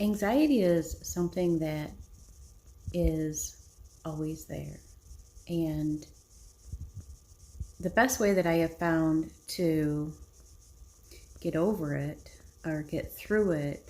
Anxiety is something that is always there. And the best way that I have found to get over it or get through it,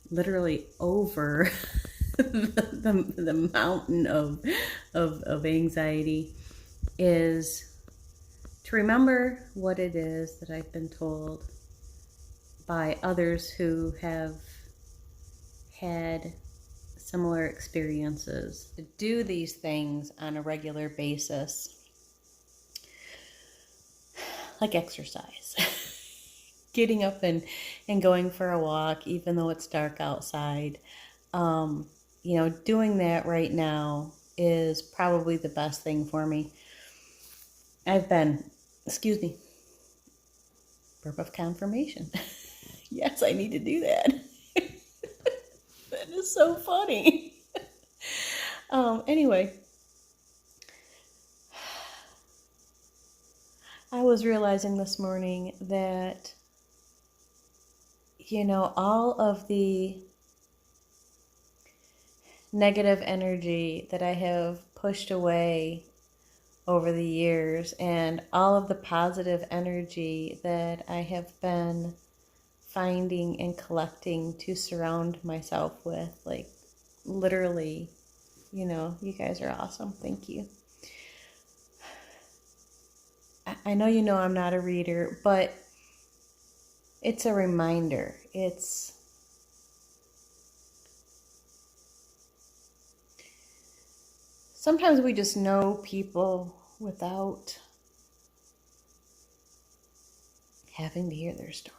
literally over the mountain of anxiety, is to remember what it is that I've been told by others who have had similar experiences. To do these things on a regular basis, like exercise. Getting up and going for a walk, even though it's dark outside. Doing that right now is probably the best thing for me. Excuse me, burp of confirmation. Yes, I need to do that. That is so funny. Anyway, I was realizing this morning that, all of the negative energy that I have pushed away over the years and all of the positive energy that I have been finding and collecting to surround myself with, like literally, you guys are awesome. Thank you. I know I'm not a reader, but it's a reminder. Sometimes we just know people without having to hear their story.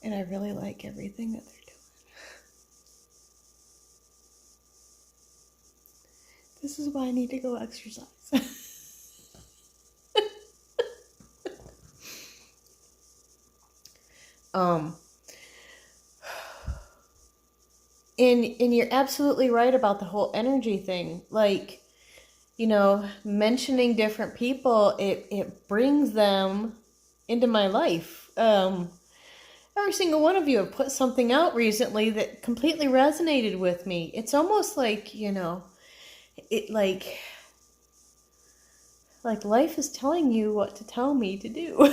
And I really like everything that they're doing. This is why I need to go exercise. And you're absolutely right about the whole energy thing. Like, mentioning different people, it brings them into my life. Every single one of you have put something out recently that completely resonated with me. It's almost like, it like life is telling you what to tell me to do.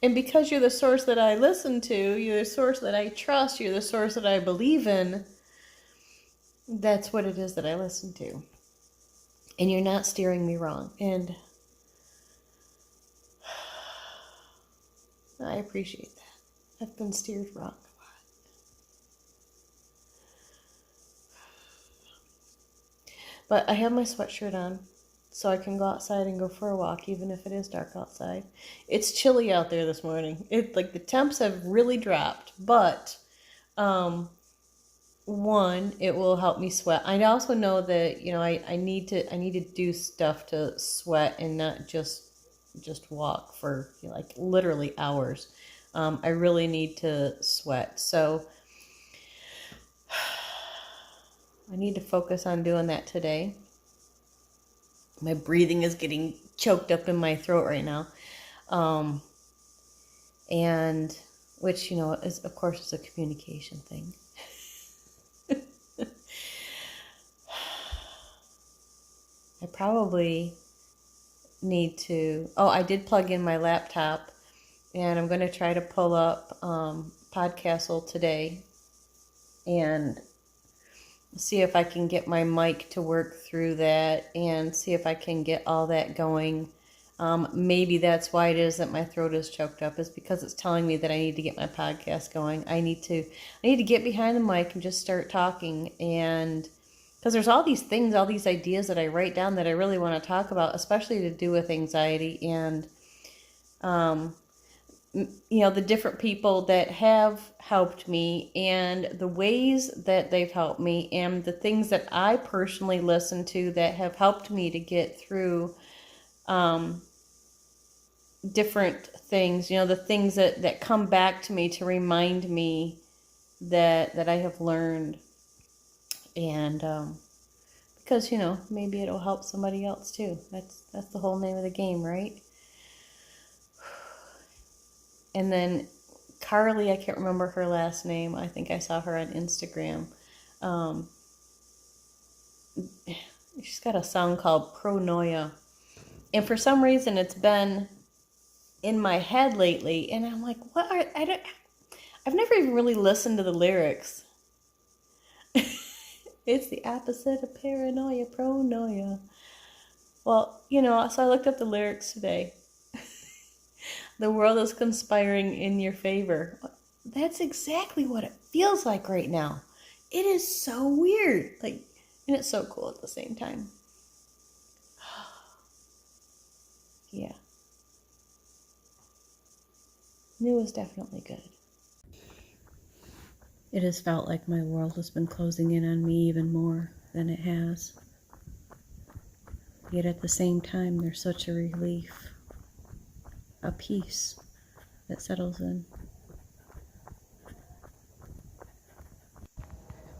And because you're the source that I listen to, you're the source that I trust, you're the source that I believe in, that's what it is that I listen to. And you're not steering me wrong. And I appreciate that. I've been steered wrong a lot. But I have my sweatshirt on, so I can go outside and go for a walk, even if it is dark outside. It's chilly out there this morning. The temps have really dropped, but one, it will help me sweat. I also know that I need to do stuff to sweat and not just walk for literally hours. I really need to sweat, so I need to focus on doing that today. My breathing is getting choked up in my throat right now. And which, is of course is a communication thing. I probably need to, I did plug in my laptop and I'm going to try to pull up Podcastle today and see if I can get my mic to work through that and see if I can get all that going. Maybe that's why it is that my throat is choked up, is because it's telling me that I need to get my podcast going. I need to get behind the mic and just start talking, and because there's all these things, all these ideas that I write down that I really want to talk about, especially to do with anxiety and the different people that have helped me and the ways that they've helped me and the things that I personally listen to that have helped me to get through different things, the things that come back to me to remind me that I have learned. And because because, maybe it'll help somebody else too. That's the whole name of the game, right? And then Carly, I can't remember her last name. I think I saw her on Instagram. She's got a song called Pronoia. And for some reason it's been in my head lately, and I'm like, I've never even really listened to the lyrics. It's the opposite of paranoia, pronoia. Well, so I looked up the lyrics today. The world is conspiring in your favor. That's exactly what it feels like right now. It is so weird. And it's so cool at the same time. Yeah. New is definitely good. It has felt like my world has been closing in on me even more than it has. Yet at the same time, there's such a relief, a peace that settles in.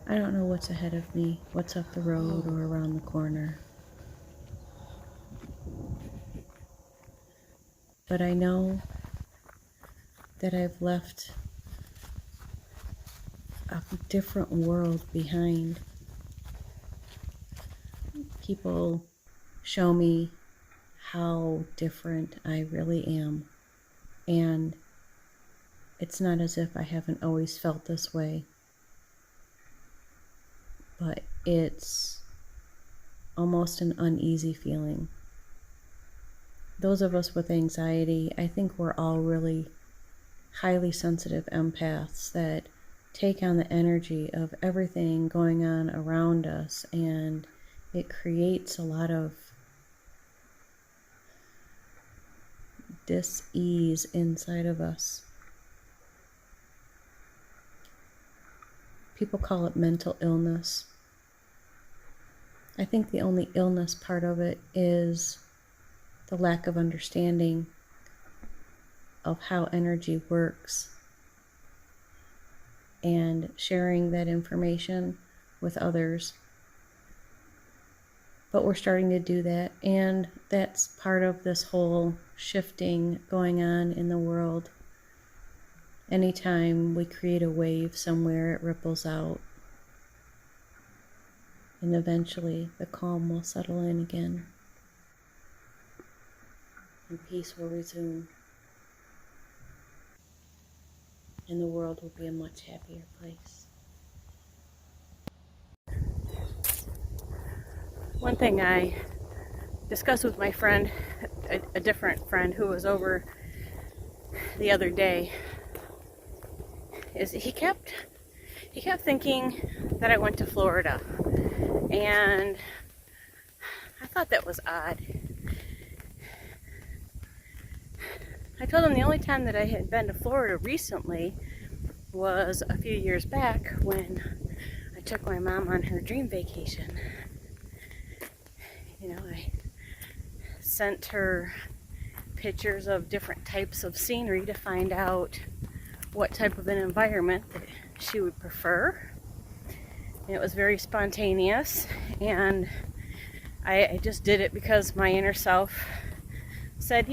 I don't know what's ahead of me, what's up the road or around the corner. But I know that I've left a different world behind. People show me how different I really am. And it's not as if I haven't always felt this way. But it's almost an uneasy feeling. Those of us with anxiety, I think we're all really highly sensitive empaths that take on the energy of everything going on around us, and it creates a lot of dis-ease inside of us. People call it mental illness. I think the only illness part of it is the lack of understanding of how energy works and sharing that information with others. But we're starting to do that, and that's part of this whole shifting going on in the world. Anytime we create a wave somewhere, it ripples out. And eventually the calm will settle in again. And peace will resume. And the world will be a much happier place. One thing I discussed with my friend, a different friend who was over the other day, is he kept thinking that I went to Florida. And I thought that was odd. I told him the only time that I had been to Florida recently was a few years back when I took my mom on her dream vacation. I sent her pictures of different types of scenery to find out what type of an environment that she would prefer. And it was very spontaneous, and I just did it because my inner self said,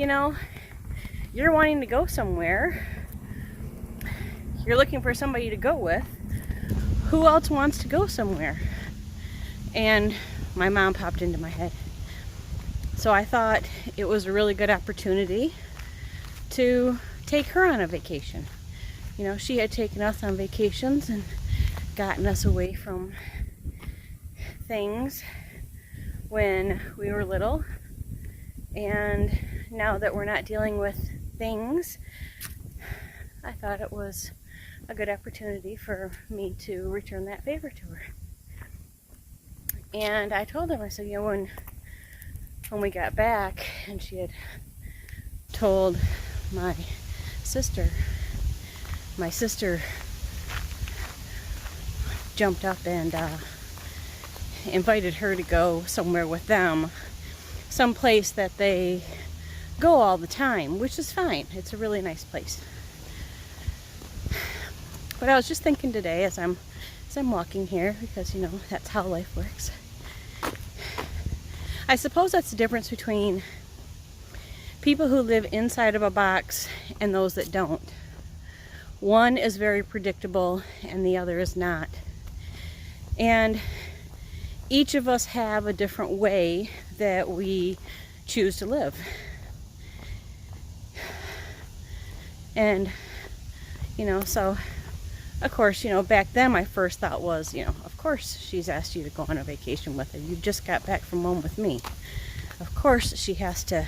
you're wanting to go somewhere, you're looking for somebody to go with, who else wants to go somewhere? And my mom popped into my head. So I thought it was a really good opportunity to take her on a vacation. She had taken us on vacations and gotten us away from things when we were little. And now that we're not dealing with things, I thought it was a good opportunity for me to return that favor to her. And I told him, I said, when we got back and she had told my sister jumped up and invited her to go somewhere with them, someplace that they go all the time, which is fine. It's a really nice place. But I was just thinking today as I'm walking here, because that's how life works. I suppose that's the difference between people who live inside of a box and those that don't. One is very predictable and the other is not. And each of us have a different way that we choose to live. And, so of course, back then my first thought was, of course she's asked you to go on a vacation with her. You just got back from home with me. Of course she has to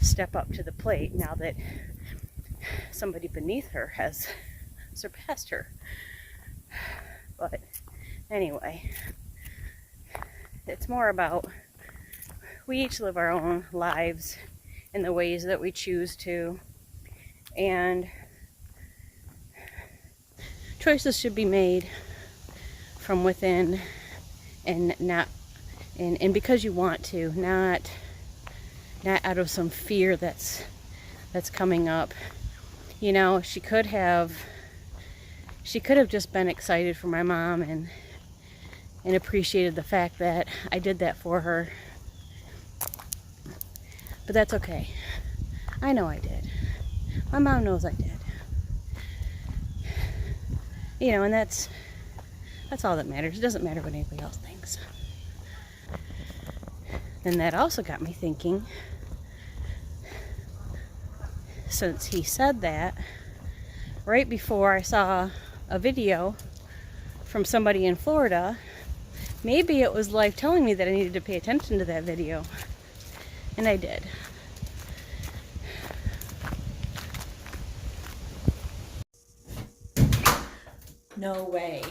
step up to the plate now that somebody beneath her has surpassed her. But anyway, it's more about we each live our own lives in the ways that we choose to, and choices should be made from within and not and because you want to, not out of some fear that's coming up. She could have just been excited for my mom and appreciated the fact that I did that for her. But that's okay. I know I did. My mom knows I did. And that's all that matters. It doesn't matter what anybody else thinks. Then that also got me thinking, since he said that, right before I saw a video from somebody in Florida, maybe it was life telling me that I needed to pay attention to that video. And I did. No way.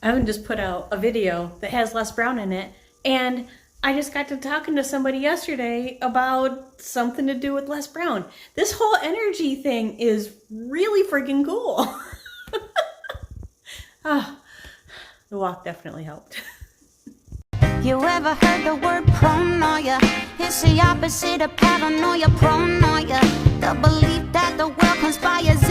Evan just put out a video that has Les Brown in it, and I just got to talking to somebody yesterday about something to do with Les Brown. This whole energy thing is really freaking cool. The walk definitely helped. You ever heard the word pronoia? It's the opposite of paranoia, pronoia. The belief that the world conspires